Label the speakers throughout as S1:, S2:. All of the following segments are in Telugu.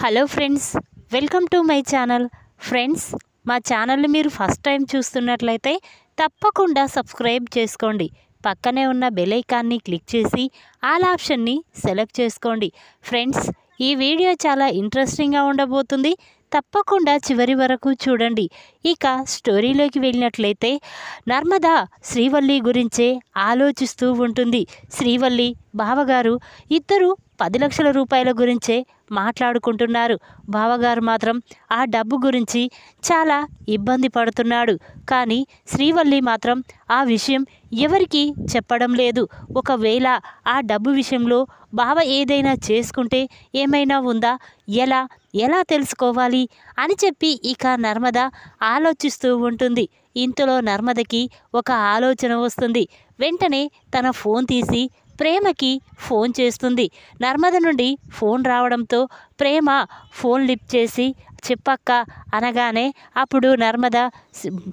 S1: Hello friends, welcome to my channel. Friends, మా ఛానల్ని మీరు ఫస్ట్ టైం చూస్తున్నట్లయితే తప్పకుండా సబ్స్క్రైబ్ చేసుకోండి. పక్కనే ఉన్న బెల్ ఐకాన్ని క్లిక్ చేసి ఆల్ ఆప్షన్ని సెలెక్ట్ చేసుకోండి. ఫ్రెండ్స్, ఈ వీడియో చాలా ఇంట్రెస్టింగ్గా ఉండబోతుంది. తప్పకుండా చివరి వరకు చూడండి. ఇక స్టోరీలోకి వెళ్ళినట్లయితే నర్మద శ్రీవల్లి గురించే ఆలోచిస్తూ ఉంటుంది. శ్రీవల్లి బావగారు ఇద్దరు 10 లక్షల రూపాయల గురించే మాట్లాడుకుంటున్నారు. బావగారు మాత్రం ఆ డబ్బు గురించి చాలా ఇబ్బంది పడుతున్నాడు. కానీ శ్రీవల్లి మాత్రం ఆ విషయం ఎవరికీ చెప్పడం లేదు. ఒకవేళ ఆ డబ్బు విషయంలో బావ ఏదైనా చేసుకుంటే ఏమైనా ఉందా, ఎలా తెలుసుకోవాలి అని చెప్పి ఇక నర్మద ఆలోచిస్తూ ఉంటుంది. ఇంతలో నర్మదకి ఒక ఆలోచన వస్తుంది. వెంటనే తన ఫోన్ తీసి ప్రేమకి ఫోన్ చేస్తుంది. నర్మద నుండి ఫోన్ రావడంతో ప్రేమ ఫోన్ లిఫ్ట్ చేసి చెప్పక్క అనగానే అప్పుడు నర్మద,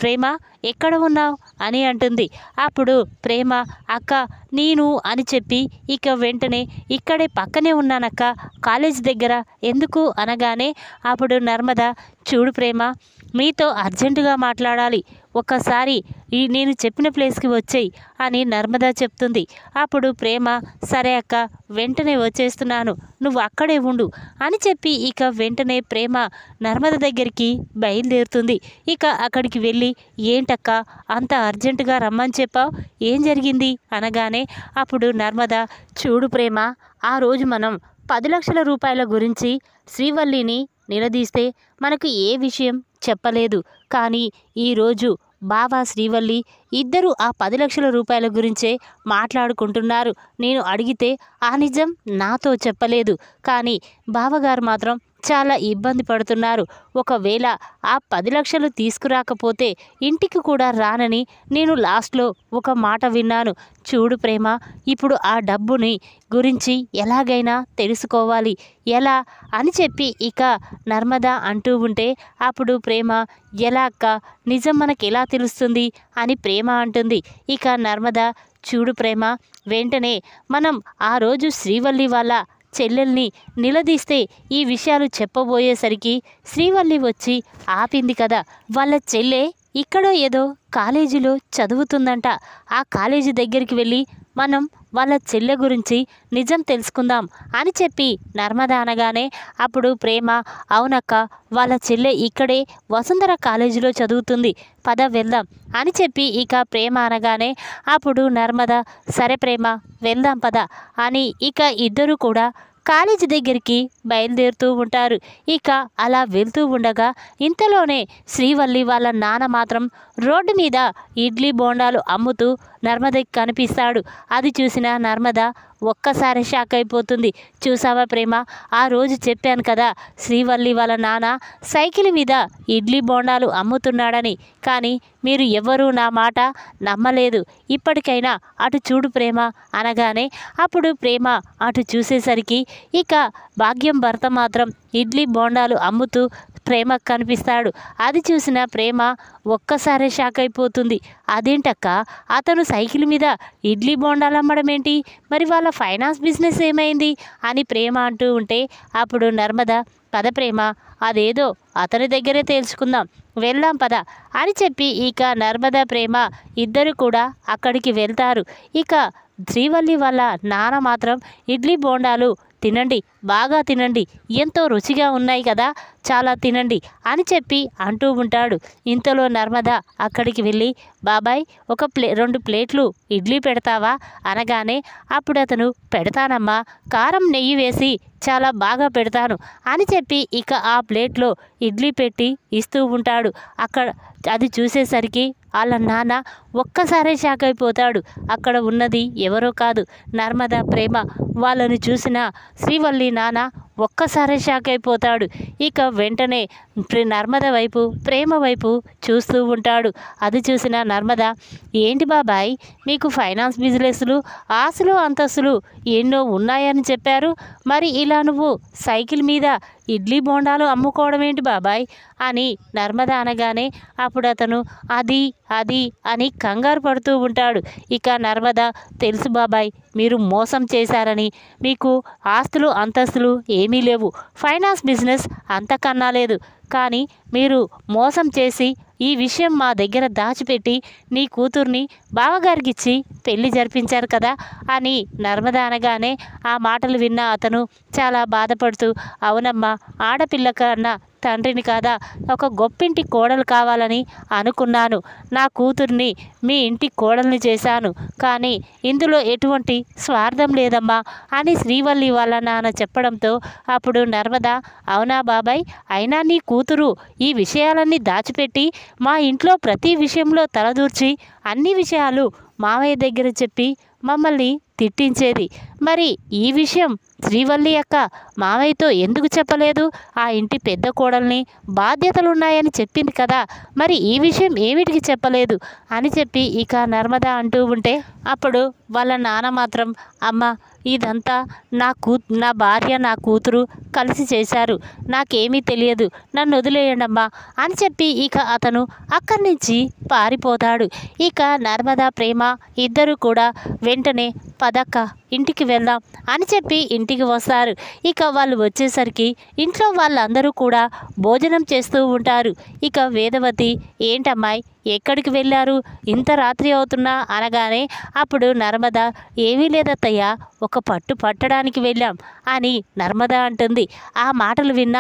S1: ప్రేమ ఎక్కడ ఉన్నావు అని అంటుంది. అప్పుడు ప్రేమ, అక్క నేను అని చెప్పి ఇక వెంటనే ఇక్కడే పక్కనే ఉన్నానక్క, కాలేజ్ దగ్గర, ఎందుకు అనగానే అప్పుడు నర్మద, చూడు ప్రేమ, మీతో అర్జెంటుగా మాట్లాడాలి, ఒక్కసారి నేను చెప్పిన ప్లేస్కి వచ్చేయి అని నర్మద చెప్తుంది. అప్పుడు ప్రేమ, సరే అక్క, వెంటనే వచ్చేస్తున్నాను, నువ్వు అక్కడే ఉండు అని చెప్పి ఇక వెంటనే ప్రేమ నర్మద దగ్గరికి బయలుదేరుతుంది. ఇక అక్కడికి వెళ్ళి, ఏంటక్క అంత అర్జెంటుగా రమ్మని చెప్పావు, ఏం జరిగింది అనగానే అప్పుడు నర్మద, చూడు ప్రేమ, ఆ రోజు మనం 10 లక్షల రూపాయల గురించి శ్రీవల్లిని నిలదీస్తే మనకు ఏ విషయం చెప్పలేదు. కానీ ఈరోజు బావ శ్రీవల్లి ఇద్దరు ఆ 10 లక్షల రూపాయల గురించే మాట్లాడుకుంటున్నారు. నేను అడిగితే ఆ నిజం నాతో చెప్పలేదు. కానీ బావగారు మాత్రం చాలా ఇబ్బంది పడుతున్నారు. ఒకవేళ ఆ 10 లక్షలు తీసుకురాకపోతే ఇంటికి కూడా రానని నేను లాస్ట్లో ఒక మాట విన్నాను. చూడు ప్రేమ, ఇప్పుడు ఆ డబ్బుని గురించి ఎలాగైనా తెలుసుకోవాలి, ఎలా అని చెప్పి ఇక నర్మద అంటూ ఉంటే అప్పుడు ప్రేమ, ఎలా అక్క, నిజం మనకు ఎలా తెలుస్తుంది అని ప్రేమ అంటుంది. ఇక నర్మద, చూడు ప్రేమ, వెంటనే మనం ఆ రోజు శ్రీవల్లి వాళ్ళ చెల్లెల్ని నిలదీస్తే ఈ విషయాలు చెప్పబోయేసరికి శ్రీవల్లి వచ్చి ఆపింది కదా, వాళ్ళ చెల్లె ఇక్కడో ఏదో కాలేజీలో చదువుతుందంట. ఆ కాలేజీ దగ్గరికి వెళ్ళి మనం వాళ్ళ చెల్లె గురించి నిజం తెలుసుకుందాం అని చెప్పి నర్మద అనగానే అప్పుడు ప్రేమ, అవునక్క, వాళ్ళ చెల్లె ఇక్కడే వసుంధర కాలేజీలో చదువుతుంది, పద వెళ్దాం అని చెప్పి ఇక ప్రేమ అనగానే అప్పుడు నర్మద, సరే ప్రేమ, వెళ్దాం పద అని ఇక ఇద్దరు కూడా కాలేజీ దగ్గరికి బయలుదేరుతూ ఉంటారు. ఇక అలా వెళ్తూ ఉండగా ఇంతలోనే శ్రీవల్లి వాళ్ళ నాన్న మాత్రం రోడ్డు మీద ఇడ్లీ బోండాలు అమ్ముతూ నర్మదకి కనిపిస్తాడు. అది చూసిన నర్మద ఒక్కసారి షాక్ అయిపోతుంది. చూసావా ప్రేమ, ఆ రోజు చెప్పాను కదా శ్రీవల్లి వాళ్ళ నాన్న సైకిల్ మీద ఇడ్లీ బోండాలు అమ్ముతున్నాడని, కానీ మీరు ఎవరూ నా మాట నమ్మలేదు. ఇప్పటికైనా అటు చూడు ప్రేమ అనగానే అప్పుడు ప్రేమ అటు చూసేసరికి ఇక భాగ్యం భర్త మాత్రం ఇడ్లీ బోండాలు అమ్ముతూ ప్రేమకు కనిపిస్తాడు. అది చూసిన ప్రేమ ఒక్కసారి షాక్ అయిపోతుంది. అదేంటక్క, అతను సైకిల్ మీద ఇడ్లీ బోండాలు అమ్మడం ఏంటి, మరి వాళ్ళ ఫైనాన్స్ బిజినెస్ ఏమైంది అని ప్రేమ అంటూ ఉంటే అప్పుడు నర్మద, పద ప్రేమ, అదేదో అతని దగ్గరే తేల్చుకుందాం, వెళ్దాం పద అని చెప్పి ఇక నర్మద ప్రేమ ఇద్దరు కూడా అక్కడికి వెళ్తారు. ఇక శ్రీవల్లి వాళ్ళ నాన్న మాత్రం ఇడ్లీ బోండాలు తినండి, బాగా తినండి, ఎంతో రుచిగా ఉన్నాయి కదా, చాలా తినండి అని చెప్పి అంటూ ఉంటాడు. ఇంతలో నర్మద అక్కడికి వెళ్ళి, బాబాయ్ ఒక 2 ప్లేట్లు ఇడ్లీ పెడతావా అనగానే అప్పుడు అతను, పెడతానమ్మా, కారం నెయ్యి వేసి చాలా బాగా పెడతాను అని చెప్పి ఇక ఆ ప్లేట్లో ఇడ్లీ పెట్టి ఇస్తూ ఉంటాడు. అక్కడ అది చూసేసరికి వాళ్ళ నాన్న ఒక్కసారే షాక్ అయిపోతాడు. అక్కడ ఉన్నది ఎవరో కాదు, నర్మద ప్రేమ. వాళ్ళని చూసిన శ్రీవల్లి నాన్న ఒక్కసారే షాక్ అయిపోతాడు. ఇక వెంటనే నర్మద వైపు, ప్రేమ వైపు చూస్తూ ఉంటాడు. అది చూసిన నర్మద, ఏంటి బాబాయ్, మీకు ఫైనాన్స్ బిజినెస్లు, ఆస్తులు అంతస్తులు ఎన్నో ఉన్నాయని చెప్పారు, మరి ఇలా నువ్వు సైకిల్ మీద ఇడ్లీ బోండాలు అమ్ముకోవడం ఏంటి బాబాయ్ అని నర్మద అనగానే అప్పుడు అతను అది అది అని కంగారు పడుతూ ఉంటాడు. ఇక నర్మద, తెలుసు బాబాయ్, మీరు మోసం చేశారని, మీకు ఆస్తులు అంతస్తులు ఏమీ లేవు, ఫైనాన్స్ బిజినెస్ అంతకన్నా లేదు, కానీ మీరు మోసం చేసి ఈ విషయం మా దగ్గర దాచిపెట్టి నీ కూతుర్ని బావగారికిచ్చి పెళ్లి జరిపించారు కదా అని నర్మద అనగానే ఆ మాటలు విన్న అతను చాలా బాధపడుతూ, అవునమ్మా, ఆడపిల్ల కన్నా తండ్రిని కాదా, ఒక గొప్పింటి కోడలు కావాలని అనుకున్నాను, నా కూతుర్ని మీ ఇంటి కోడల్ని చేశాను, కానీ ఇందులో ఎటువంటి స్వార్థం లేదమ్మా అని శ్రీవల్లి వాళ్ళ నాన్న చెప్పడంతో అప్పుడు నర్మద, అవునా బాబాయ్, అయినా నీ కూతురు ఈ విషయాలన్నీ దాచిపెట్టి మా ఇంట్లో ప్రతి విషయంలో తలదూర్చి అన్ని విషయాలు మావయ్య దగ్గర చెప్పి మమ్మల్ని తిట్టించేది, మరి ఈ విషయం శ్రీవల్లి అక్క మావయ్యతో ఎందుకు చెప్పలేదు, ఆ ఇంటి పెద్ద కోడల్ని బాధ్యతలున్నాయని చెప్పింది కదా, మరి ఈ విషయం ఏమిటికి చెప్పలేదు అని చెప్పి ఇక నర్మద అంటూ ఉంటే అప్పుడు వాళ్ళ నాన్న మాత్రం, అమ్మ, ఇదంతా నా భార్య నా కూతురు కలిసి చేశారు, నాకేమీ తెలియదు, నన్ను వదిలేయండమ్మా అని చెప్పి ఇక అతను అక్కడి నుంచి పారిపోతాడు. ఇక నర్మద ప్రేమ ఇద్దరు కూడా వెంటనే పదక్క ఇంటికి వెళ్దాం అని చెప్పి ఇంటికి వస్తారు. ఇక వాళ్ళు వచ్చేసరికి ఇంట్లో వాళ్ళందరూ కూడా భోజనం చేస్తూ ఉంటారు. ఇక వేదవతి, ఏంటమ్మాయి ఎక్కడికి వెళ్ళారు, ఇంత రాత్రి అవుతున్నా అనగానే అప్పుడు నర్మద, ఏమీ లేదత్తయ్య, ఒక పట్టు పట్టడానికి వెళ్ళాం అని నర్మద అంటుంది. ఆ మాటలు విన్న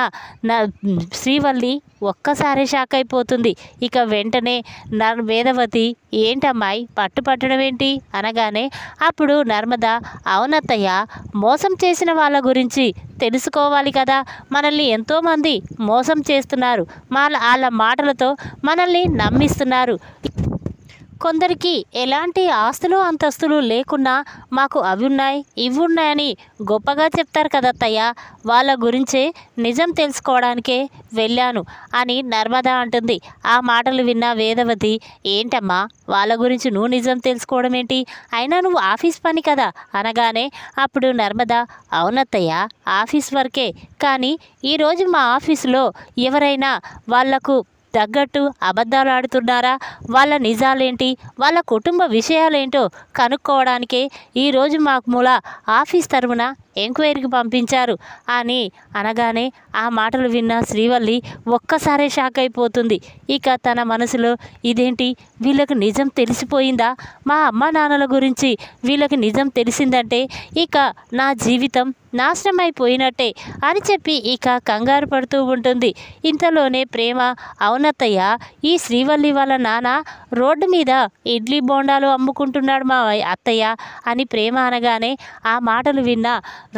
S1: శ్రీవల్లి ఒక్కసారి షాక్ అయిపోతుంది. ఇక వెంటనే వేదవతి, ఏంటమ్మాయి పట్టు పట్టడం ఏంటి అనగానే అప్పుడు నర్మద, అవునత్తయ్య, మోసం చేసిన వాళ్ళ గురించి తెలుసుకోవాలి కదా, మనల్ని ఎంతోమంది మోసం చేస్తున్నారు, వాళ్ళ మాటలతో మనల్ని నమ్మిస్తున్నారు, కొందరికి ఎలాంటి ఆస్తులు అంతస్తులు లేకున్నా మాకు అవి ఉన్నాయి ఇవి ఉన్నాయని గొప్పగా చెప్తారు కదత్తయ్య, వాళ్ళ గురించే నిజం తెలుసుకోవడానికే వెళ్ళాను అని నర్మద అంటుంది. ఆ మాటలు విన్న వేదవతి, ఏంటమ్మా, వాళ్ళ గురించి నువ్వు నిజం తెలుసుకోవడం ఏంటి, అయినా నువ్వు ఆఫీస్ పని కదా అనగానే అప్పుడు నర్మద, అవునత్తయ్య, ఆఫీస్ వర్కే, కానీ ఈరోజు మా ఆఫీసులో ఎవరైనా వాళ్లకు తగ్గట్టు అబద్ధాలు ఆడుతున్నారా, వాళ్ళ నిజాలేంటి, వాళ్ళ కుటుంబ విషయాలేంటో కనుక్కోవడానికే ఈరోజు మాకు ఆఫీస్ తరఫున ఎంక్వైరీకి పంపించారు అని అనగానే ఆ మాటలు విన్న శ్రీవల్లి ఒక్కసారే షాక్ అయిపోతుంది. ఇక తన మనసులో, ఇదేంటి, వీళ్ళకి నిజం తెలిసిపోయిందా, మా అమ్మ నాన్నల గురించి వీళ్ళకి నిజం తెలిసిందంటే ఇక నా జీవితం నాశనం అయిపోయినట్టే అని చెప్పి ఇక కంగారు పడుతూ ఉంటుంది. ఇంతలోనే ప్రేమ, అవునత్తయ్య, ఈ శ్రీవల్లి వాళ్ళ నాన్న రోడ్డు మీద ఇడ్లీ బోండాలు అమ్ముకుంటున్నాడు మా అత్తయ్య అని ప్రేమ అనగానే ఆ మాటలు విన్న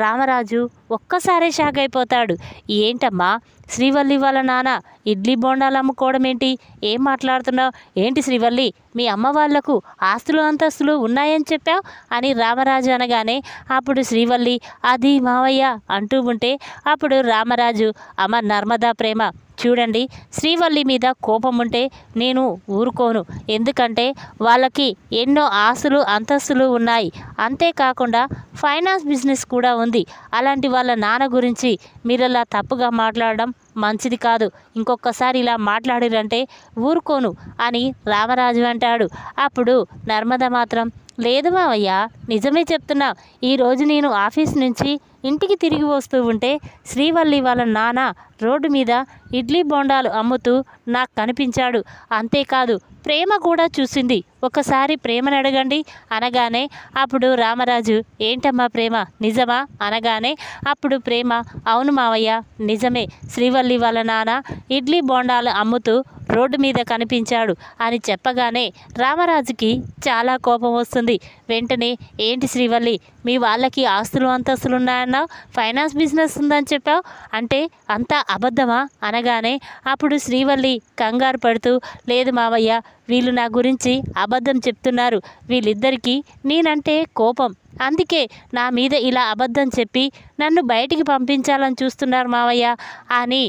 S1: రామరాజు ఒక్కసారే షాక్ అయిపోతాడు. ఏంటమ్మా, శ్రీవల్లి వాళ్ళ నాన్న ఇడ్లీ బోండాలు అమ్ముకోవడం ఏంటి, ఏం మాట్లాడుతున్నావు ఏంటి శ్రీవల్లి, మీ అమ్మ వాళ్లకు ఆస్తులు అంతస్తులు ఉన్నాయని చెప్పావు అని రామరాజు అనగానే అప్పుడు శ్రీవల్లి, అది మావయ్య అంటూ ఉంటే అప్పుడు రామరాజు, అమ్మ నర్మదా, ప్రేమ, చూడండి, శ్రీవల్లి మీద కోపం ఉంటే నేను ఊరుకోను, ఎందుకంటే వాళ్ళకి ఎన్నో ఆస్తులు అంతస్తులు ఉన్నాయి, అంతేకాకుండా ఫైనాన్స్ బిజినెస్ కూడా ఉంది, అలాంటి వాళ్ళ నాన్న గురించి మీరు అలా తప్పుగా మాట్లాడడం మంచిది కాదు, ఇంకొకసారి ఇలా మాట్లాడిరంటే ఊరుకోను అని రామరాజు అంటాడు. అప్పుడు నర్మద మాత్రం, లేదు మావయ్య, నిజమే చెప్తున్నా, ఈరోజు నేను ఆఫీస్ నుంచి ఇంటికి తిరిగి వస్తూ ఉంటే శ్రీవల్లి వాళ్ళ నాన్న రోడ్డు మీద ఇడ్లీ బోండాలు అమ్ముతూ నాకు కనిపించాడు, అంతేకాదు ప్రేమ కూడా చూసింది, ఒకసారి ప్రేమను అడగండి అనగానే అప్పుడు రామరాజు, ఏంటమ్మా ప్రేమ, నిజమా అనగానే అప్పుడు ప్రేమ, అవును మావయ్య, నిజమే, శ్రీవల్లి వాళ్ళ నాన్న ఇడ్లీ బోండాలు అమ్ముతూ రోడ్డు మీద కనిపించాడు అని చెప్పగానే రామరాజుకి చాలా కోపం వస్తుంది. వెంటనే, ఏంటి శ్రీవల్లి, మీ వాళ్ళకి ఆస్తులు అంతస్తులు ఉన్నాయన్నావు, ఫైనాన్స్ బిజినెస్ ఉందని చెప్పావు, అంటే అంతా అబద్ధమా అనగానే అప్పుడు శ్రీవల్లి కంగారు పడుతూ, లేదు మావయ్య, వీళ్ళు నా గురించి అబద్ధం చెప్తున్నారు, వీళ్ళిద్దరికీ నేనంటే కోపం, అందుకే నా మీద ఇలా అబద్ధం చెప్పి నన్ను బయటికి పంపించాలని చూస్తున్నారు మావయ్య అని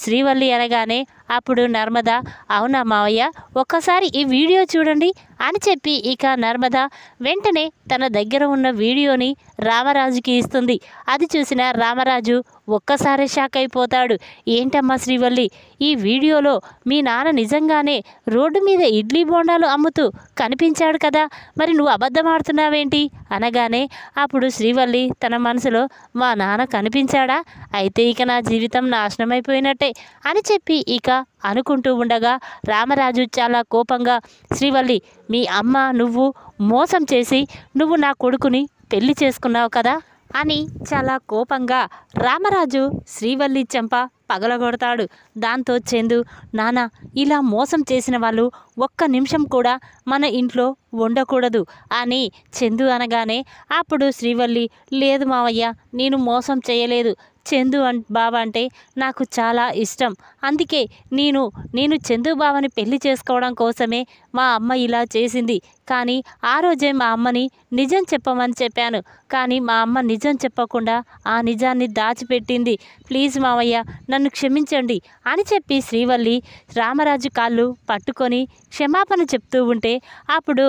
S1: శ్రీవల్లి అనగానే అప్పుడు నర్మద, అవునా మావయ్య, ఒక్కసారి ఈ వీడియో చూడండి అని చెప్పి ఇక నర్మద వెంటనే తన దగ్గర ఉన్న వీడియోని రామరాజుకి ఇస్తుంది. అది చూసిన రామరాజు ఒక్కసారి షాక్ అయిపోతాడు. ఏంటమ్మా శ్రీవల్లి, ఈ వీడియోలో మీ నాన్న నిజంగానే రోడ్డు మీద ఇడ్లీ బోండాలు అమ్ముతూ కనిపించాడు కదా, మరి నువ్వు అబద్ధం ఆడుతున్నావేంటి అనగానే అప్పుడు శ్రీవల్లి తన మనసులో, మా నాన్న కనిపించాడా, అయితే ఇక నా జీవితం నాశనమైపోయినట్టే అని చెప్పి ఇక అనుకుంటూ ఉండగా రామరాజు చాలా కోపంగా, శ్రీవల్లి, మీ అమ్మ నువ్వు మోసం చేసి నువ్వు నా కొడుకుని పెళ్లి చేసుకున్నావు కదా అని చాలా కోపంగా రామరాజు శ్రీవల్లి చెంప పగలగొడతాడు. దాంతో చందు, నాన్న, ఇలా మోసం చేసిన వాళ్ళు ఒక్క నిమిషం కూడా మన ఇంట్లో ఉండకూడదు అని చందు అనగానే అప్పుడు శ్రీవల్లి, లేదు మావయ్య, నేను మోసం చేయలేదు. చందు బావ అంటే నాకు చాలా ఇష్టం. అందుకే నేను చందు బావని పెళ్లి చేసుకోవడం కోసమే మా అమ్మ ఇలా చేసింది. కానీ ఆ రోజే మా అమ్మని నిజం చెప్పమని చెప్పాను. కానీ మా అమ్మ నిజం చెప్పకుండా ఆ నిజాన్ని దాచిపెట్టింది. ప్లీజ్ మావయ్య, నన్ను క్షమించండి అని చెప్పి శ్రీవల్లి రామరాజు కాళ్ళు పట్టుకొని క్షమాపణ చెప్తూ ఉంటే అప్పుడు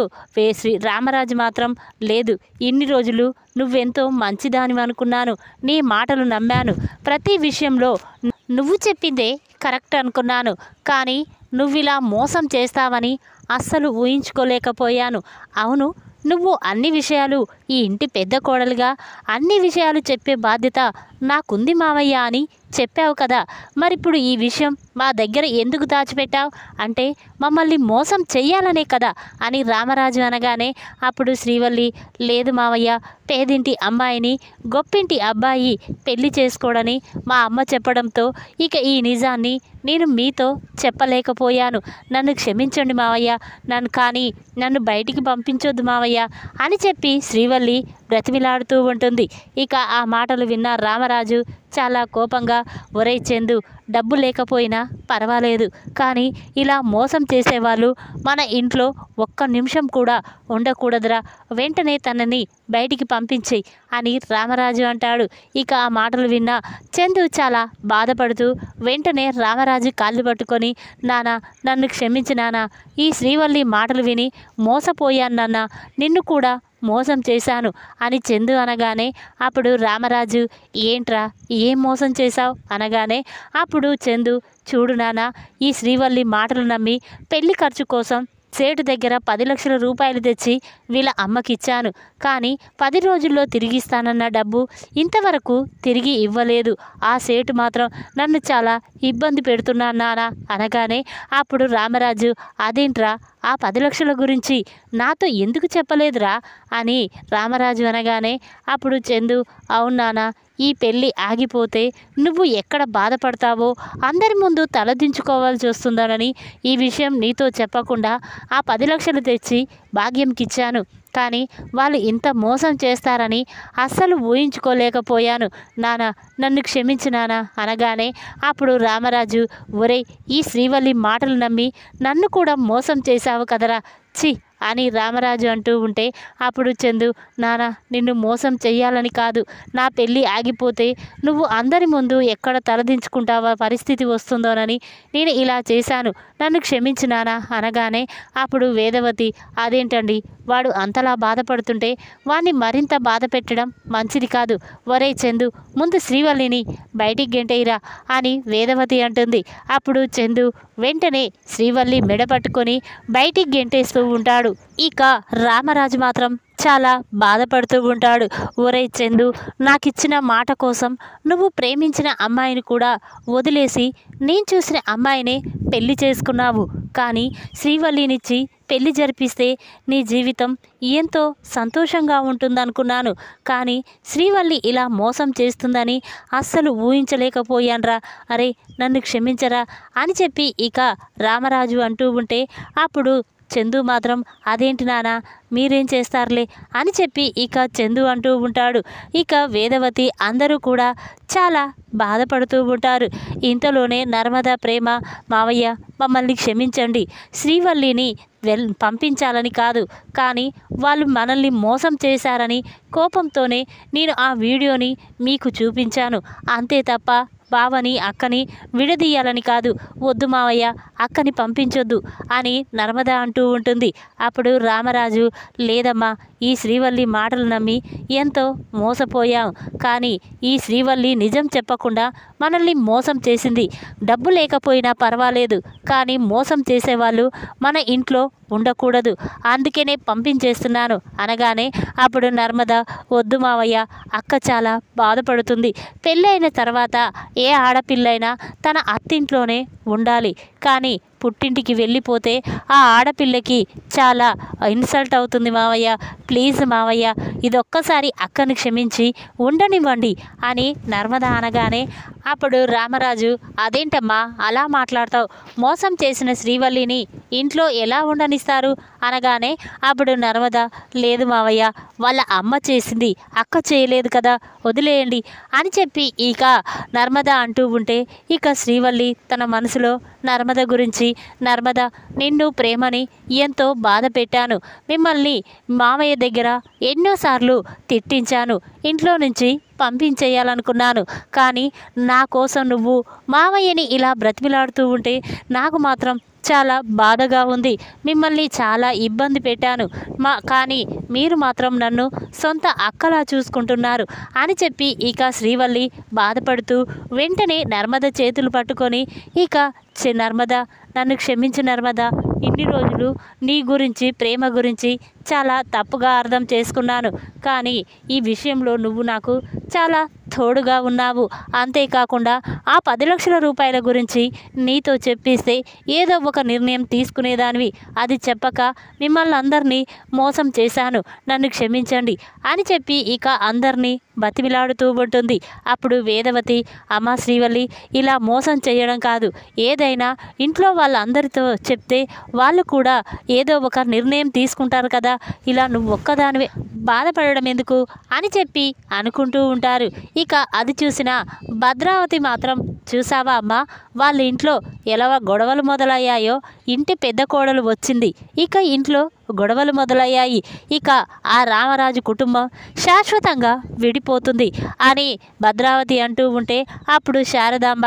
S1: రామరాజు మాత్రం, లేదు, ఇన్ని రోజులు నువ్వెంతో మంచిదానివి అనుకున్నాను, నీ మాటలు నమ్మాను, ప్రతి విషయంలో నువ్వు చెప్పిందే కరెక్ట్ అనుకున్నాను. కానీ నువ్విలా మోసం చేస్తావని అస్సలు ఊహించుకోలేకపోయాను. అవును, నువ్వు అన్ని విషయాలు ఈ ఇంటి పెద్ద కోడలుగా అన్ని విషయాలు చెప్పే బాధ్యత నాకుంది మావయ్య అని చెప్పావు కదా, మరిప్పుడు ఈ విషయం మా దగ్గర ఎందుకు దాచిపెట్టావు? అంటే మమ్మల్ని మోసం చెయ్యాలనే కదా అని రామరాజు అనగానే అప్పుడు శ్రీవల్లి, లేదు మావయ్య, పేదింటి అమ్మాయిని గొప్పింటి అబ్బాయి పెళ్లి చేసుకోడని మా అమ్మ చెప్పడంతో ఇక ఈ నిజాన్ని నేను మీతో చెప్పలేకపోయాను. నన్ను క్షమించండి మావయ్య, నన్ను బయటికి పంపించొద్దు మావయ్య అని చెప్పి శ్రీవల్లి బ్రతిమిలాడుతూ ఉంటుంది. ఇక ఆ మాటలు విన్న రామరాజు చాలా కోపంగా, ఒరేయ్ చందు, డబ్బు లేకపోయినా పర్వాలేదు, కానీ ఇలా మోసం చేసేవాళ్ళు మన ఇంట్లో ఒక్క నిమిషం కూడా ఉండకూడదురా, వెంటనే తనని బయటికి పంపించేయి అని రామరాజు అంటాడు. ఇక ఆ మాటలు విన్న చందు చాలా బాధపడుతూ వెంటనే రామరాజు కాళ్ళు పట్టుకొని, నాన్న, నన్ను క్షమించు నాన్న, ఈ శ్రీవల్లి మాటలు విని మోసపోయాను నాన్న, నిన్ను కూడా మోసం చేశాను అని చందు అనగానే అప్పుడు రామరాజు, ఏంట్రా, ఏం మోసం చేశావు అనగానే అప్పుడు చందు, చూడు నాన్న, ఈ శ్రీవల్లి మాటలు నమ్మి పెళ్లి ఖర్చు కోసం సేటు దగ్గర 10 లక్షల రూపాయలు తెచ్చి వీళ్ళ అమ్మకిచ్చాను. కానీ 10 రోజుల్లో తిరిగిస్తానన్న డబ్బు ఇంతవరకు తిరిగి ఇవ్వలేదు. ఆ సేటు మాత్రం నన్ను చాలా ఇబ్బంది పెడుతున్నాను నాన్న అనగానే అప్పుడు రామరాజు, అదేంట్రా, ఆ 10 లక్షల గురించి నాతో ఎందుకు చెప్పలేదురా అని రామరాజు అనగానే అప్పుడు చందు, అవును నాన్న, ఈ పెళ్ళి ఆగిపోతే నువ్వు ఎక్కడ బాధపడతావో, అందరి ముందు తలదించుకోవాల్సి వస్తుందనని ఈ విషయం నీతో చెప్పకుండా ఆ 10 లక్షలు తెచ్చి భాగ్యంకిచ్చాను. కానీ వాళ్ళు ఇంత మోసం చేస్తారని అస్సలు ఊహించుకోలేకపోయాను నాన్న, నన్ను క్షమించు నాన్న అనగానే అప్పుడు రామరాజు, ఒరేయ్, ఈ శ్రీవల్లి మాటలు నమ్మి నన్ను కూడా మోసం చేశావు కదరా, ఛీ అని రామరాజు అంటూ ఉంటే అప్పుడు చందు, నాన్న, నిన్ను మోసం చెయ్యాలని కాదు, నా పెళ్ళి ఆగిపోతే నువ్వు అందరి ముందు ఎక్కడ తలదించుకుంటావా పరిస్థితి వస్తుందోనని నేను ఇలా చేశాను, నన్ను క్షమించు నాన్న అనగానే అప్పుడు వేదవతి, అదేంటండి, వాడు అంతలా బాధపడుతుంటే వాణ్ణి మరింత బాధ పెట్టడం మంచిది కాదు. ఒరే చందు, ముందు శ్రీవల్లిని బయటికి గెంటేయిరా అని వేదవతి అంటుంది. అప్పుడు చందు వెంటనే శ్రీవల్లి మెడ పట్టుకొని బయటికి గెంటేస్తూ ఉంటాడు. ఇక రామరాజు మాత్రం చాలా బాధపడుతూ ఉంటాడు. ఒరే చందు, నాకిచ్చిన మాట కోసం నువ్వు ప్రేమించిన అమ్మాయిని కూడా వదిలేసి నేను చూసిన అమ్మాయినే పెళ్లి చేసుకున్నావు. కానీ శ్రీవల్లినిచ్చి పెళ్లి జరిపిస్తే నీ జీవితం ఎంతో సంతోషంగా ఉంటుందనుకున్నాను. కానీ శ్రీవల్లి ఇలా మోసం చేస్తుందని అస్సలు ఊహించలేకపోయాన్రా. అరే, నన్ను క్షమించరా అని చెప్పి ఇక రామరాజు అంటూ ఉంటే అప్పుడు చందు మాత్రం అదేంటి నాన్న మీరేం చేస్తారులే అని చెప్పి ఇక చందు అంటూ ఉంటాడు. ఇక వేదవతి అందరూ కూడా చాలా బాధపడుతూ ఉంటారు. ఇంతలోనే నర్మద ప్రేమ మావయ్య మమ్మల్ని క్షమించండి, శ్రీవల్లిని పంపించాలని కాదు, కానీ వాళ్ళు మనల్ని మోసం చేశారని కోపంతోనే నేను ఆ వీడియోని మీకు చూపించాను, అంతే తప్ప బావని అక్కని విడదీయాలని కాదు, వద్దు మావయ్య అక్కని పంపించొద్దు అని నర్మద అంటూ ఉంటుంది. అప్పుడు రామరాజు లేదమ్మా, ఈ శ్రీవల్లి మాటలు నమ్మి ఎంతో మోసపోయాం, కానీ ఈ శ్రీవల్లి నిజం చెప్పకుండా మనల్ని మోసం చేసింది. డబ్బు లేకపోయినా పర్వాలేదు, కానీ మోసం చేసేవాళ్ళు మన ఇంట్లో ఉండకూడదు, అందుకనే పంపించేస్తున్నాను అనగానే అప్పుడు నర్మద వద్దు మావయ్య, అక్క చాలా బాధపడుతుంది, పెళ్ళైన తర్వాత ఏ ఆడపిల్లైనా తన అత్తింట్లోనే ఉండాలి, కానీ పుట్టింటికి వెళ్ళిపోతే ఆ ఆడపిల్లకి చాలా ఇన్సల్ట్ అవుతుంది మావయ్య, ప్లీజ్ మావయ్య ఇదొక్కసారి అక్కని క్షమించి ఉండనివ్వండి అని నర్మద అనగానే అప్పుడు రామరాజు అదేంటమ్మా అలా మాట్లాడతావు, మోసం చేసిన శ్రీవల్లిని ఇంట్లో ఎలా ఉండనిస్తారు అనగానే అప్పుడు నర్మద లేదు మావయ్య, వాళ్ళ అమ్మ చేసింది, అక్క చేయలేదు కదా, వదిలేయండి అని చెప్పి ఇక నర్మద అంటూ ఉంటే ఇక శ్రీవల్లి తన మనసులో నర్మద గురించి నర్మద నిన్ను ప్రేమని ఎంతో బాధ పెట్టాను, మిమ్మల్ని మామయ్య దగ్గర ఎన్నోసార్లు తిట్టించాను, ఇంట్లో నుంచి పంపించేయాలనుకున్నాను, కానీ నా కోసం నువ్వు మామయ్యని ఇలా బ్రతిమిలాడుతూ ఉంటే నాకు మాత్రం చాలా బాధగా ఉంది, మిమ్మల్ని చాలా ఇబ్బంది పెట్టాను, కానీ మీరు మాత్రం నన్ను సొంత అక్కలా చూసుకుంటున్నారు అని చెప్పి ఇక శ్రీవల్లి బాధపడుతూ వెంటనే నర్మద చేతులు పట్టుకొని ఇక నర్మద నన్ను క్షమించు నర్మద, ఇన్ని రోజులు నీ గురించి ప్రేమ గురించి చాలా తప్పుగా అర్థం చేసుకున్నాను, కానీ ఈ విషయంలో నువ్వు నాకు చాలా తోడుగా ఉన్నావు, అంతేకాకుండా ఆ 10 లక్షల రూపాయల గురించి నీతో చెప్పిస్తే ఏదో ఒక నిర్ణయం తీసుకునేదానివి, అది చెప్పక మిమ్మల్ని అందరినీ మోసం చేశాను, నన్ను క్షమించండి అని చెప్పి ఇక అందరినీ బతిమిలాడుతూ ఉంటుంది. అప్పుడు వేదవతి అమ్మ శ్రీవల్లి ఇలా మోసం చేయడం కాదు, ఏదైనా ఇంట్లో వాళ్ళందరితో చెప్తే వాళ్ళు కూడా ఏదో ఒక నిర్ణయం తీసుకుంటారు కదా, ఇలా నువ్వు ఒక్కదానివే బాధపడడం ఎందుకు అని చెప్పి అనుకుంటూ ఉంటారు. ఇక అది చూసిన భద్రావతి మాత్రం చూసావా అమ్మ వాళ్ళ ఇంట్లో ఎలా గొడవలు మొదలయ్యాయో, ఇంటి పెద్ద కోడలు వచ్చింది, ఇక ఇంట్లో గొడవలు మొదలయ్యాయి, ఇక ఆ రామరాజు కుటుంబం శాశ్వతంగా విడిపోతుంది అని భద్రావతి అంటూ ఉంటే అప్పుడు శారదాంబ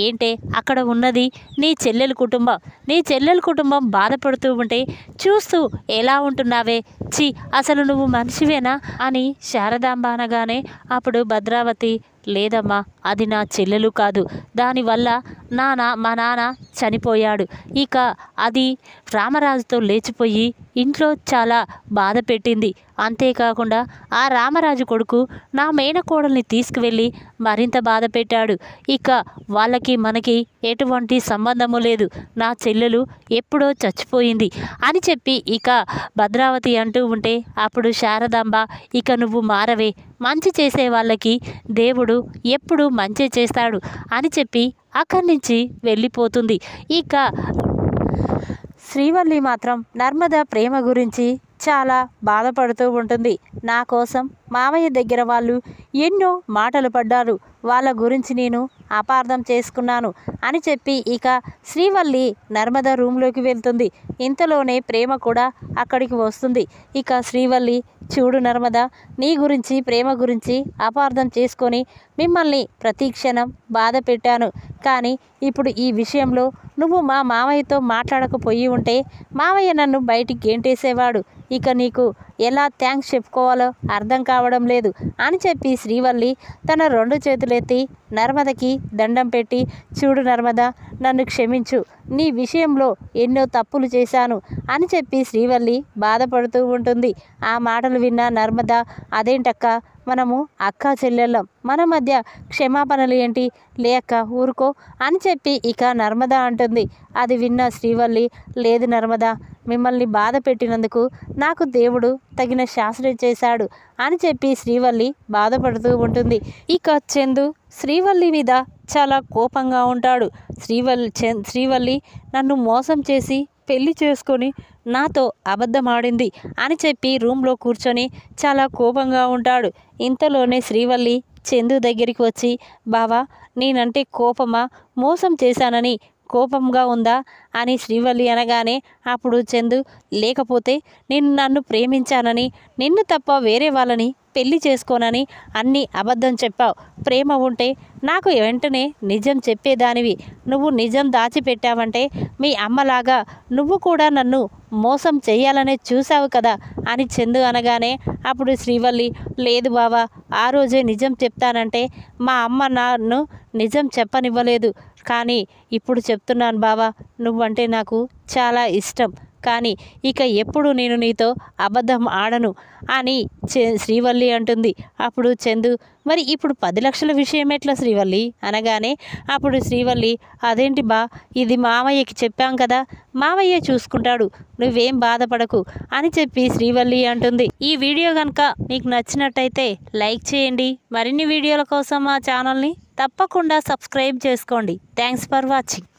S1: ఏంటే అక్కడ ఉన్నది నీ చెల్లెల కుటుంబం, నీ చెల్లెల కుటుంబం బాధపడుతూ ఉంటే చూస్తూ ఎలా ఉంటున్నావే, చి అసలు నువ్వు మనిషివేనా అని శారదాంబ అనగానే అప్పుడు భద్రావతి లేదమ్మా అది నా చెల్లెలు కాదు, దానివల్ల మా నాన్న చనిపోయాడు, ఇక అది రామరాజుతో లేచిపోయి ఇంట్లో చాలా బాధ పెట్టింది, అంతేకాకుండా ఆ రామరాజు కొడుకు నా మేనకోడల్ని తీసుకువెళ్ళి మరింత బాధ పెట్టాడు, ఇక వాళ్ళకి మనకి ఎటువంటి సంబంధము లేదు, నా చెల్లెలు ఎప్పుడో చచ్చిపోయింది అని చెప్పి ఇక భద్రావతి అంటూ ఉంటే అప్పుడు శారదాంబ ఇక నువ్వు మారవే, మంచి చేసే వాళ్ళకి దేవుడు ఎప్పుడు మంచి చేస్తాడు అని చెప్పి అక్కడి నుంచి వెళ్ళిపోతుంది. ఇక శ్రీవల్లి మాత్రం నర్మద ప్రేమ గురించి చాలా బాధపడుతూ ఉంటుంది. నా కోసం మామయ్య దగ్గర వాళ్ళు ఎన్నో మాటలు పడ్డారు, వాళ్ళ గురించి నేను అపార్థం చేసుకున్నాను అని చెప్పి ఇక శ్రీవల్లి నర్మద రూమ్లోకి వెళ్తుంది. ఇంతలోనే ప్రేమ కూడా అక్కడికి వస్తుంది. ఇక శ్రీవల్లి చూడు నర్మద, నీ గురించి ప్రేమ గురించి అపార్థం చేసుకొని మిమ్మల్ని ప్రతి క్షణం బాధ పెట్టాను, కానీ ఇప్పుడు ఈ విషయంలో నువ్వు మా మామయ్యతో మాట్లాడకపోయి ఉంటే మామయ్య నన్ను బయటికి గెంటేసేవాడు, ఇక నీకు ఎలా థ్యాంక్స్ చెప్పుకోవాలో అర్థం కావడం లేదు అని చెప్పి శ్రీవల్లి తన 2 చేతులెత్తి నర్మదకి దండం పెట్టి చూడు నర్మద నన్ను క్షమించు, నీ విషయంలో ఎన్నో తప్పులు చేశాను అని చెప్పి శ్రీవల్లి బాధపడుతూ ఉంటుంది. ఆ మాటలు విన్న నర్మద అదేంటక్క మనము అక్క చెల్లెళ్ళం, మన మధ్య క్షమాపణలు ఏంటి, లేక ఊరుకో అని చెప్పి ఇక నర్మద అంటుంది. అది విన్న శ్రీవల్లి లేదు నర్మద, మిమ్మల్ని బాధ పెట్టినందుకు నాకు దేవుడు తగిన శాస్త్రం చేశాడు అని చెప్పి శ్రీవల్లి బాధపడుతూ ఉంటుంది. ఇక చందు శ్రీవల్లి మీద చాలా కోపంగా ఉంటాడు. శ్రీవల్లి నన్ను మోసం చేసి పెళ్లి చేసుకొని నాతో అబద్ధం ఆడింది అని చెప్పి రూమ్లో కూర్చొని చాలా కోపంగా ఉంటాడు. ఇంతలోనే శ్రీవల్లి చందు దగ్గరికి వచ్చి, బావా నేనంటే కోపమా, మోసం చేశానని కోపంగా ఉందా అని శ్రీవల్లి అనగానే అప్పుడు చందు, లేకపోతే నేను నన్ను ప్రేమించానని, నిన్ను తప్ప వేరే వాళ్ళని పెళ్లి చేసుకోనని అన్నీ అబద్ధం చెప్పావు. ప్రేమ ఉంటే నాకు వెంటనే నిజం చెప్పేదానివి. నువ్వు నిజం దాచిపెట్టావంటే మీ అమ్మలాగా నువ్వు కూడా నన్ను మోసం చేయాలనే చూసావు కదా అని చందు అనగానే అప్పుడు శ్రీవల్లి, లేదు బావా, ఆ రోజే నిజం చెప్తానంటే మా అమ్మ నన్ను నిజం చెప్పనివ్వలేదు. కానీ ఇప్పుడు చెప్తున్నాను బావా, నువ్వంటే నాకు చాలా ఇష్టం. కానీ ఇక ఎప్పుడు నేను నీతో అబద్ధం ఆడను అని శ్రీవల్లి అంటుంది. అప్పుడు చందు, మరి ఇప్పుడు 10 లక్షల విషయం ఎట్లా శ్రీవల్లి అనగానే అప్పుడు శ్రీవల్లి, అదేంటి బా, ఇది మామయ్యకి చెప్పాం కదా, మామయ్య చూసుకుంటాడు, నువ్వేం బాధపడకు అని చెప్పి శ్రీవల్లి అంటుంది. ఈ వీడియో కనుక మీకు నచ్చినట్టయితే లైక్ చేయండి. మరిన్ని వీడియోల కోసం మా ఛానల్ని తప్పకుండా సబ్స్క్రైబ్ చేసుకోండి. Thanks for watching.